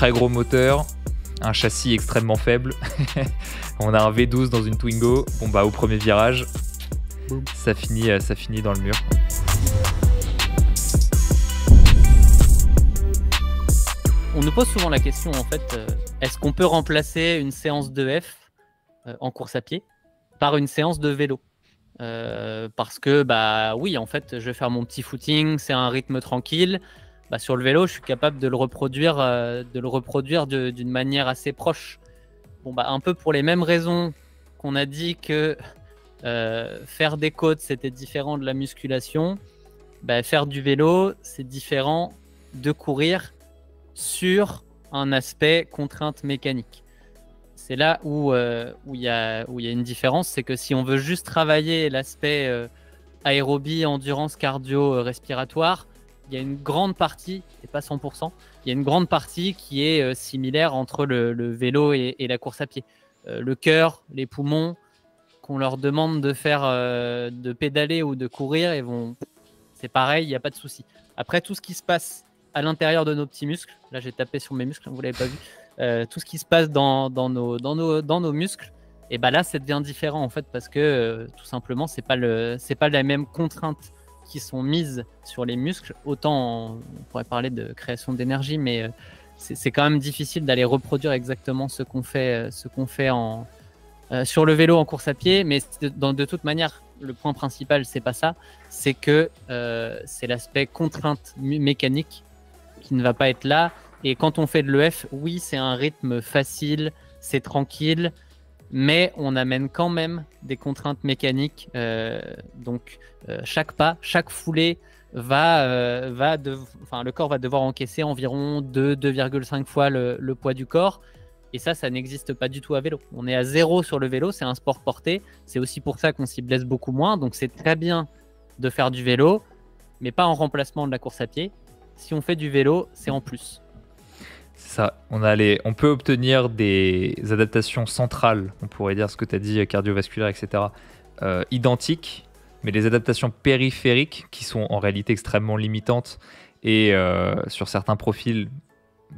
très gros moteur, un châssis extrêmement faible. On a un V12 dans une Twingo. Bon bah au premier virage, ça finit dans le mur. On nous pose souvent la question en fait, est-ce qu'on peut remplacer une séance de F en course à pied par une séance de vélo? Parce que bah oui, en fait, je vais faire mon petit footing, c'est un rythme tranquille. Bah, sur le vélo, je suis capable de le reproduire d'une manière assez proche. Bon, bah, un peu pour les mêmes raisons qu'on a dit que faire des côtes, c'était différent de la musculation. Bah, faire du vélo, c'est différent de courir sur un aspect contrainte mécanique. C'est là où il y a une différence, c'est que si on veut juste travailler l'aspect aérobie, endurance, cardio, respiratoire, il y a une grande partie, et pas 100%, il y a une grande partie qui est similaire entre le vélo et la course à pied. Le cœur, les poumons, qu'on leur demande de faire, de pédaler ou de courir, c'est pareil, il n'y a pas de souci. Après, tout ce qui se passe à l'intérieur de nos petits muscles, là j'ai tapé sur mes muscles, vous l'avez pas vu, tout ce qui se passe dans nos muscles, et bah là ça devient différent en fait parce que tout simplement c'est pas la même contrainte qui sont mises sur les muscles. Autant on pourrait parler de création d'énergie, mais c'est quand même difficile d'aller reproduire exactement ce qu'on fait sur le vélo en course à pied. Mais de toute manière, le point principal c'est pas ça, c'est que c'est l'aspect contrainte mécanique qui ne va pas être là. Et quand on fait de l'EF, oui, c'est un rythme facile, c'est tranquille, mais on amène quand même des contraintes mécaniques. Donc, chaque pas, chaque foulée, le corps va devoir encaisser environ 2,5 fois le poids du corps. Et ça n'existe pas du tout à vélo. On est à 0 sur le vélo, c'est un sport porté. C'est aussi pour ça qu'on s'y blesse beaucoup moins. Donc, c'est très bien de faire du vélo, mais pas en remplacement de la course à pied. Si on fait du vélo, c'est en plus. Ça, on peut obtenir des adaptations centrales, on pourrait dire ce que tu as dit, cardiovasculaires, etc., identiques, mais les adaptations périphériques, qui sont en réalité extrêmement limitantes, et sur certains profils,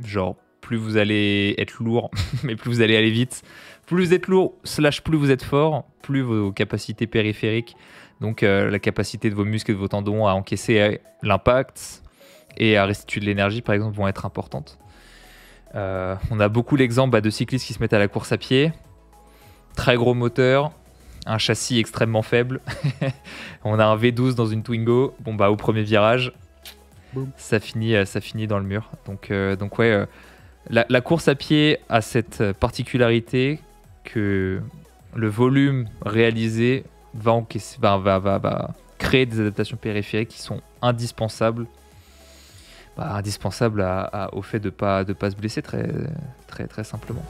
genre plus vous allez être lourd, mais plus vous allez aller vite, plus vous êtes lourd, / plus vous êtes fort, plus vos capacités périphériques, donc la capacité de vos muscles et de vos tendons à encaisser l'impact et à restituer de l'énergie, par exemple, vont être importantes. On a beaucoup l'exemple de cyclistes qui se mettent à la course à pied. Très gros moteur, un châssis extrêmement faible. On a un V12 dans une Twingo. Bon bah au premier virage, ça finit dans le mur. Donc ouais, la course à pied a cette particularité que le volume réalisé va créer des adaptations périphériques qui sont indispensables. Indispensable au fait de pas se blesser très simplement.